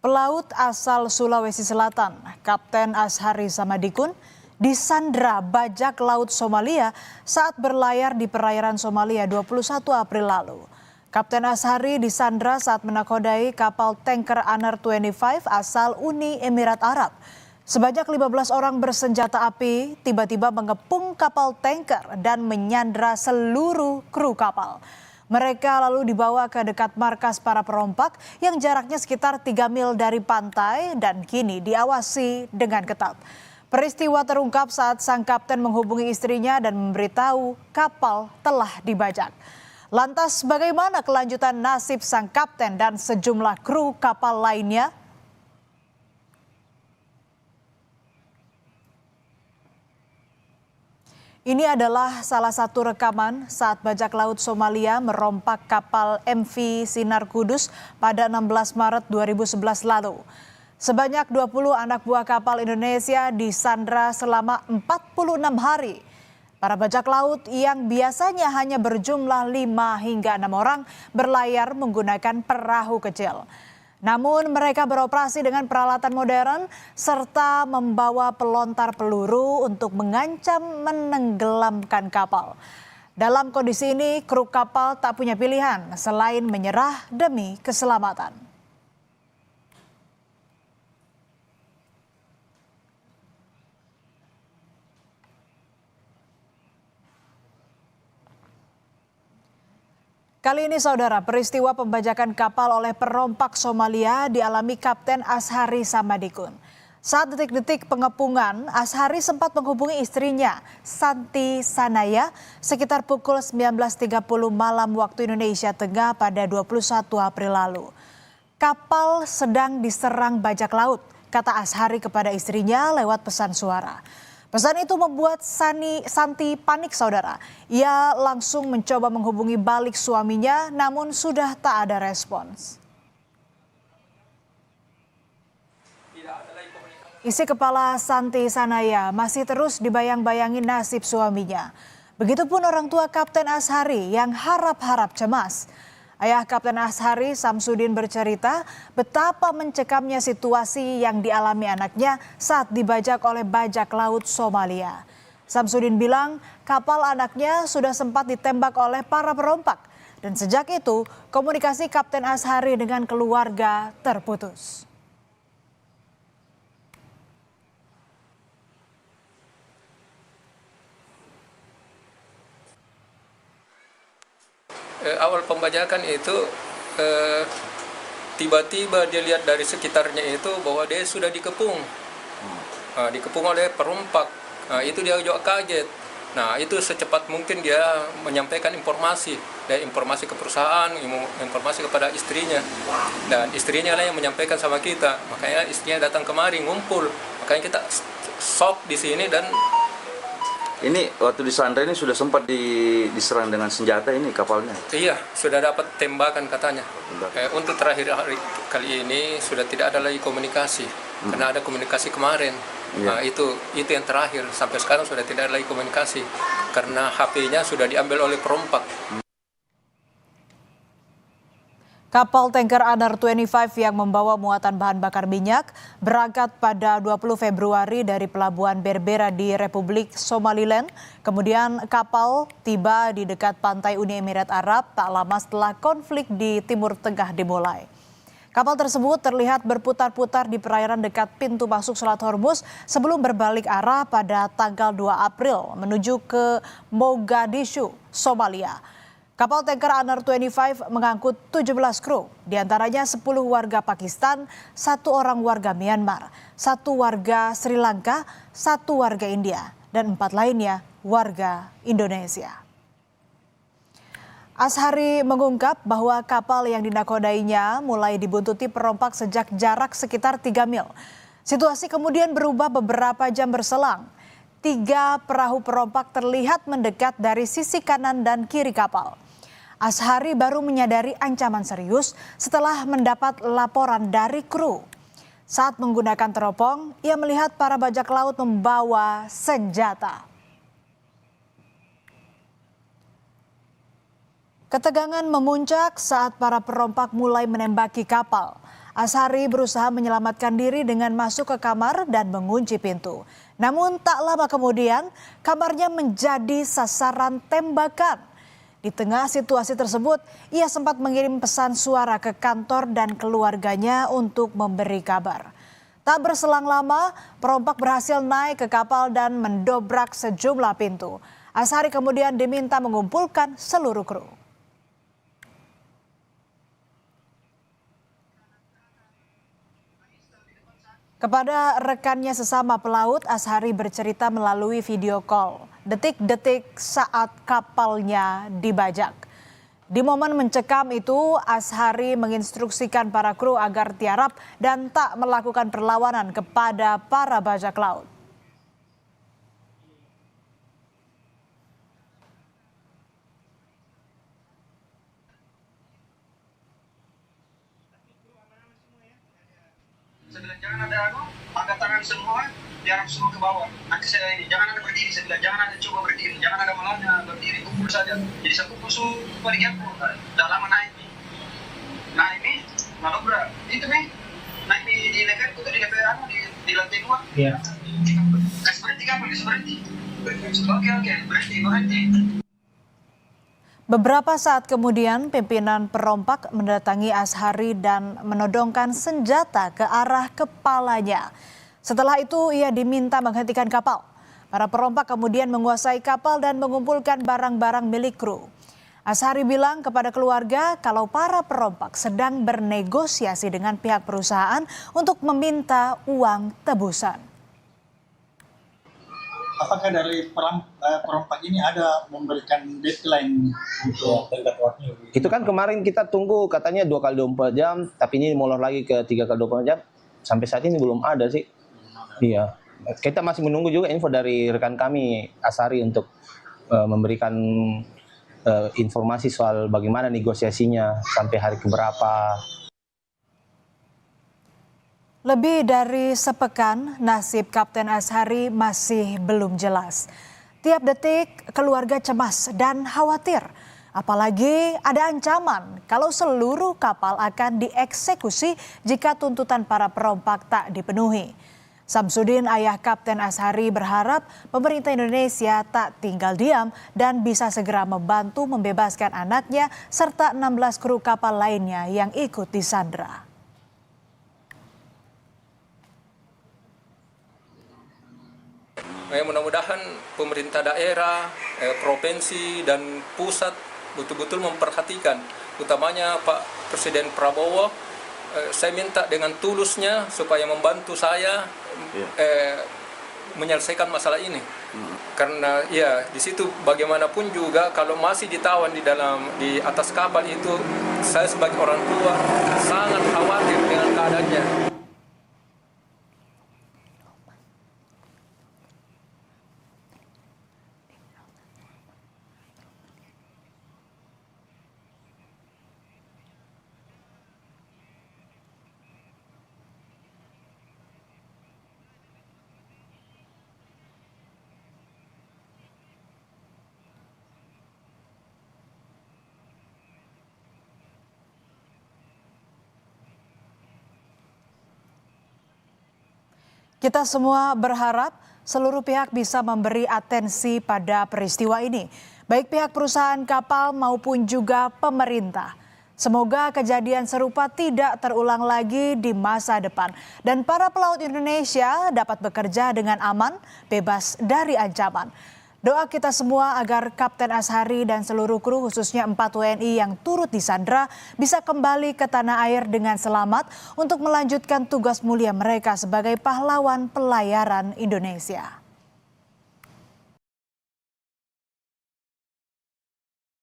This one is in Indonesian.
Pelaut asal Sulawesi Selatan, Kapten Ashari Samadikun, disandra bajak laut Somalia saat berlayar di perairan Somalia 21 April lalu. Kapten Ashari disandra saat menakodai kapal tanker Anar 25 asal Uni Emirat Arab. Sebanyak 15 orang bersenjata api tiba-tiba mengepung kapal tanker dan menyandra seluruh kru kapal. Mereka lalu dibawa ke dekat markas para perompak yang jaraknya sekitar 3 mil dari pantai dan kini diawasi dengan ketat. Peristiwa terungkap saat sang kapten menghubungi istrinya dan memberitahu kapal telah dibajak. Lantas bagaimana kelanjutan nasib sang kapten dan sejumlah kru kapal lainnya? Ini adalah salah satu rekaman saat bajak laut Somalia merompak kapal MV Sinar Kudus pada 16 Maret 2011 lalu. Sebanyak 20 anak buah kapal Indonesia disandra selama 46 hari. Para bajak laut yang biasanya hanya berjumlah 5 hingga 6 orang berlayar menggunakan perahu kecil. Namun mereka beroperasi dengan peralatan modern serta membawa pelontar peluru untuk mengancam menenggelamkan kapal. Dalam kondisi ini, kru kapal tak punya pilihan selain menyerah demi keselamatan. Kali ini saudara, peristiwa pembajakan kapal oleh perompak Somalia dialami Kapten Ashari Samadikun. Saat detik-detik pengepungan, Ashari sempat menghubungi istrinya, Santi Sanaya, sekitar pukul 19.30 malam waktu Indonesia Tengah pada 21 April lalu. Kapal sedang diserang bajak laut, kata Ashari kepada istrinya lewat pesan suara. Pesan itu membuat Santi panik saudara. Ia langsung mencoba menghubungi balik suaminya namun sudah tak ada respons. Isi kepala Santi Sanaya masih terus dibayang-bayangi nasib suaminya. Begitupun orang tua Kapten Ashari yang harap-harap cemas. Ayah Kapten Ashari, Samsudin, bercerita betapa mencekamnya situasi yang dialami anaknya saat dibajak oleh bajak laut Somalia. Samsudin bilang kapal anaknya sudah sempat ditembak oleh para perompak dan sejak itu komunikasi Kapten Ashari dengan keluarga terputus. Awal pembajakan itu tiba-tiba dia lihat dari sekitarnya itu bahwa dia sudah dikepung, dikepung oleh perompak. Itu dia juga kaget. Nah itu secepat mungkin dia menyampaikan informasi, dari informasi ke perusahaan, informasi kepada istrinya, dan istrinya lah yang menyampaikan sama kita. Makanya istrinya datang kemari ngumpul. Makanya kita shock di sini. Dan ini waktu disandra ini sudah sempat diserang dengan senjata ini kapalnya? Iya, sudah dapat tembakan katanya. Untuk terakhir hari kali ini sudah tidak ada lagi komunikasi, karena ada komunikasi kemarin. Nah, itu yang terakhir. Sampai sekarang sudah tidak ada lagi komunikasi, karena HP-nya sudah diambil oleh perompak. Kapal tanker Anar 25 yang membawa muatan bahan bakar minyak berangkat pada 20 Februari dari pelabuhan Berbera di Republik Somaliland. Kemudian kapal tiba di dekat pantai Uni Emirat Arab tak lama setelah konflik di Timur Tengah dimulai. Kapal tersebut terlihat berputar-putar di perairan dekat pintu masuk Selat Hormuz sebelum berbalik arah pada tanggal 2 April menuju ke Mogadishu, Somalia. Kapal tanker Anar 25 mengangkut 17 kru, diantaranya 10 warga Pakistan, 1 orang warga Myanmar, 1 warga Sri Lanka, 1 warga India, dan 4 lainnya warga Indonesia. Ashari mengungkap bahwa kapal yang dinakodainya mulai dibuntuti perompak sejak jarak sekitar 3 mil. Situasi kemudian berubah beberapa jam berselang. 3 perahu perompak terlihat mendekat dari sisi kanan dan kiri kapal. Ashari baru menyadari ancaman serius setelah mendapat laporan dari kru. Saat menggunakan teropong, ia melihat para bajak laut membawa senjata. Ketegangan memuncak saat para perompak mulai menembaki kapal. Azhari berusaha menyelamatkan diri dengan masuk ke kamar dan mengunci pintu. Namun tak lama kemudian kamarnya menjadi sasaran tembakan. Di tengah situasi tersebut, ia sempat mengirim pesan suara ke kantor dan keluarganya untuk memberi kabar. Tak berselang lama, perompak berhasil naik ke kapal dan mendobrak sejumlah pintu. Azhari kemudian diminta mengumpulkan seluruh kru. Kepada rekannya sesama pelaut, Azhari bercerita melalui video call detik-detik saat kapalnya dibajak. Di momen mencekam itu, Azhari menginstruksikan para kru agar tiarap dan tak melakukan perlawanan kepada para bajak laut. Saya bilang jangan ada angkat tangan semua, tiarap semua ke bawah. Nanti saya ini jangan ada berdiri, saya bilang jangan ada coba berdiri, jangan ada malahnya berdiri, kumpul saja. Jadi saya kumpul bagian dah lama naik nih. Nah ini manobra itu nih, naik di level itu di level di lantai 2. Iya. Kasih berhenti kapal, kasih berhenti. Oke, berhenti. Beberapa saat kemudian, pimpinan perompak mendatangi Azhari dan menodongkan senjata ke arah kepalanya. Setelah itu, ia diminta menghentikan kapal. Para perompak kemudian menguasai kapal dan mengumpulkan barang-barang milik kru. Azhari bilang kepada keluarga kalau para perompak sedang bernegosiasi dengan pihak perusahaan untuk meminta uang tebusan. Apakah dari perompak ini ada memberikan deadline untuk tenggat waktu? Itu kan kemarin kita tunggu katanya 2 kali 24 jam, tapi ini molor lagi ke 3 kali 24 jam. Sampai saat ini belum ada sih. Iya. Kita masih menunggu juga info dari rekan kami Azhari untuk memberikan informasi soal bagaimana negosiasinya sampai hari keberapa. Lebih dari sepekan, nasib Kapten Azhari masih belum jelas. Tiap detik keluarga cemas dan khawatir. Apalagi ada ancaman kalau seluruh kapal akan dieksekusi jika tuntutan para perompak tak dipenuhi. Samsudin, ayah Kapten Azhari, berharap pemerintah Indonesia tak tinggal diam dan bisa segera membantu membebaskan anaknya serta 16 kru kapal lainnya yang ikut disandra. Mudah-mudahan pemerintah daerah, provinsi, dan pusat betul-betul memperhatikan, utamanya Pak Presiden Prabowo. Saya minta dengan tulusnya supaya membantu saya menyelesaikan masalah ini. Karena ya di situ bagaimanapun juga kalau masih ditawan di atas kapal itu, saya sebagai orang tua sangat khawatir dengan keadaannya. Kita semua berharap seluruh pihak bisa memberi atensi pada peristiwa ini, baik pihak perusahaan kapal maupun juga pemerintah. Semoga kejadian serupa tidak terulang lagi di masa depan dan para pelaut Indonesia dapat bekerja dengan aman, bebas dari ancaman. Doa kita semua agar Kapten Azhari dan seluruh kru, khususnya 4 WNI yang turut disandra, bisa kembali ke tanah air dengan selamat untuk melanjutkan tugas mulia mereka sebagai pahlawan pelayaran Indonesia.